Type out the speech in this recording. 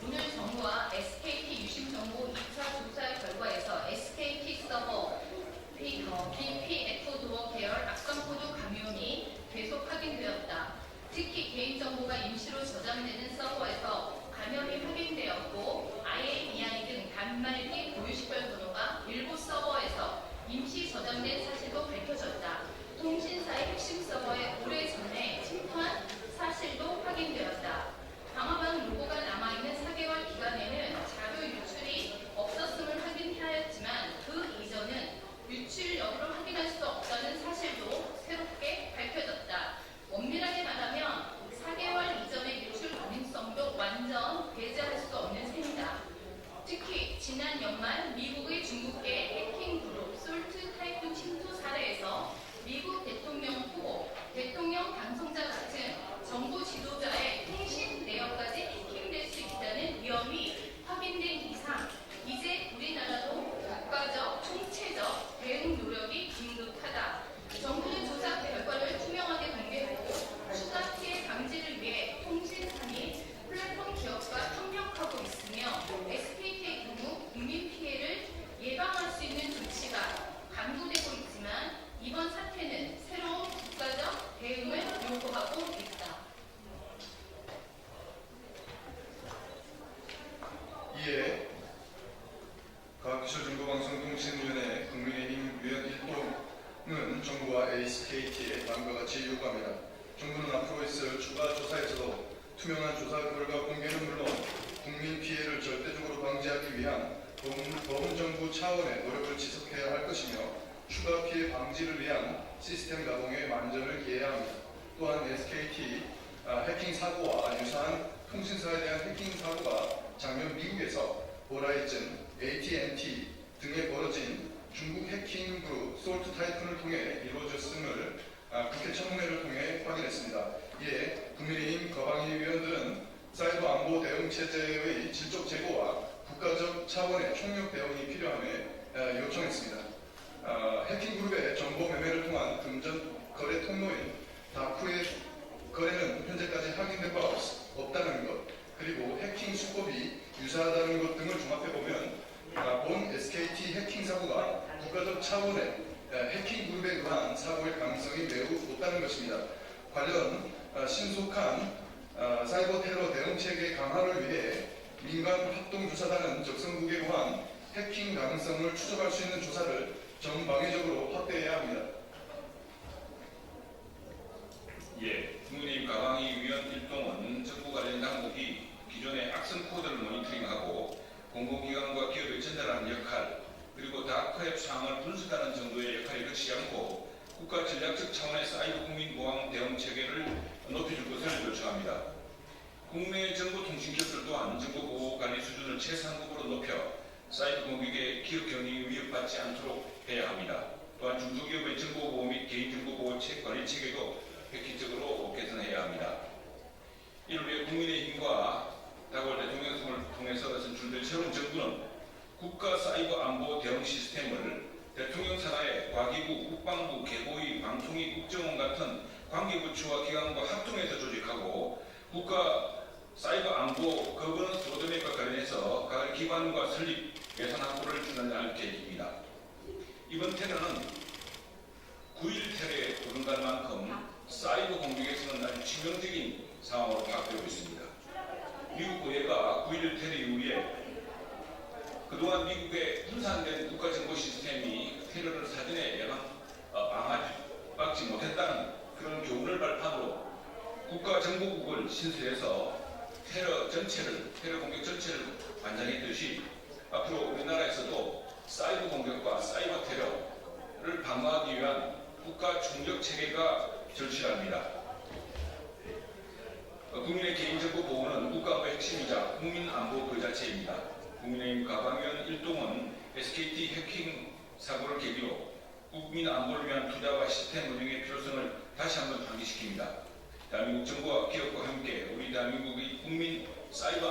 오늘 정부와 SKT 유심정보 2차 조사 결과에서 SKT 서버 BPF 도어 계열 악성코드 감염이 계속 확인되었다. 특히 개인정보가 임시로 저장되는 서버에서 감염이 확인되었고 IABI 등 단말기 고유식별 번호가 일부 서버에서 임시 저장된 사실도 밝혀졌다. 통신사의 핵심 서버에 오래전에 침투한 사실도 확인되었다. 방화방 로고가 남아있는 4개월 기간에는 자료 유출이 없었음을 확인하였지만 그 이전은 유출 여부를 확인할 수 없다는 사실도 새롭게 밝혀졌다. 엄밀하게 말하면 4개월 이전의 유출 가능성도 완전 배제할 수 없는 셈이다. 특히 지난 연말 미국의 중국계 해킹 그룹 솔트 타이푼 침투 사례에서 미국 대통령 후보, 대통령 당선자 같은 정부 지도자의 통신 내역까지 해킹될 수 있다는 위험이 확인된 이상 이제 우리나라도 국가적, 총체적 대응 노력이 긴급하다. 정부는 조사 결과를 투명하게 공개하고 추가 피해 방지를 위해 통신사 및 플랫폼 기업과 협력하고 있으며 SKT의 경우 국민 피해를 예방할 수 있는 조치가 강구되고 있지만 이번 사태는 새로운 국가적 대응을 요구하고 있다. 이에 과학기술정보방송통신위원회 국민의힘 위원 1동은 정부와 SKT에 다음과 같이 요구합니다. 정부는 앞으로 있을 추가 조사에서도 투명한 조사 결과 공개는 물론 국민 피해를 절대적으로 방지하기 위한 범정부 차원의 노력을 지속해야 할 것이며 추가 피해 방지를 위한 시스템 가동에 만전을 기해야 합니다. 또한 SKT 해킹 사고와 유사한 통신사에 대한 해킹 사고가 작년 미국에서 보라이즌, AT&T 등에 벌어진 중국 해킹 그룹 솔트 타이푼을 통해 이루어졌음을 국회 청문회를 통해 확인했습니다. 이에 국민의힘 거방위 위원들은 사이버 안보 대응 체제의 질적 제고와 국가적 차원의 총력 대응이 필요함에 요청했습니다. 해킹 그룹의 정보 매매를 통한 금전 거래 통로인 다크의 거래는 현재까지 확인된 바 없다는 것, 그리고 해킹 수법이 유사하다는 것 등을 종합해보면 본 SKT 해킹 사고가 국가적 차원의 해킹 그룹에 의한 사고일 가능성이 매우 높다는 것입니다. 관련 신속한 사이버 테러 대응 체계 강화를 위해 민간 합동조사단은 적성국에 의한 해킹 가능성을 추적할 수 있는 조사를 전방위적으로 확대해야 합니다. 예, 국민의힘 가방위 위원 1동은 정부 관련 당국이 기존의 악성 코드를 모니터링하고 공공기관과 기업에 전달하는 역할, 그리고 다크웹 상황을 분석하는 정도의 역할이 그치지 않고 국가 전략적 차원의 사이버 국민 보안 대응 체계를 높여줄 것을 요청합니다. 국내 정보통신기업들 또한 정보보호 관리 수준을 최상급으로 높여 사이버 공격에 기업 경영이 위협받지 않도록 해야 합니다. 또한 중소기업의 정보보호 및 개인정보보호 관리 체계도 획기적으로 개선해야 합니다. 이를 위해 국민의힘과 다월 대통령을 통해서 선출된 새로운 정부는 국가 사이버 안보 대응 시스템을 대통령 산하의 과기부, 국방부, 개보위, 방통위, 국정원 같은 관계부처와 기관과 합동해서 조직하고 국가 사이버 안보 거버넌스 로드맵과 관련해서 각 기관과 설립, 예산 확보를 추진할 계획입니다. 이번 테러는 9.1 테러에 도전할 만큼 사이버 공격에서는 아주 치명적인 상황으로 파악되고 있습니다. 미국 의회가 9.1 테러 이후에 그동안 미국의 분산된 국가정보 시스템이 테러를 사전에 막지 못했다는 그런 교훈을 발판으로 국가정보국을 신설해서 테러 공격 전체를 관장했듯이 앞으로 우리나라에서도 사이버 공격과 사이버 테러를 방어하기 위한 국가 총력 체계가 절실합니다. 국민의 개인정보 보호는 국가안보의 핵심이자 국민안보 그 자체입니다. 국민의힘 가방위원 1동은 SKT 해킹 사고를 계기로 국민안보를 위한 투자와 시스템 운영의 필요성을 다시 한번 환기시킵니다. 대한민국 정부와 기업과 함께 우리 대한민국의 국민 사이버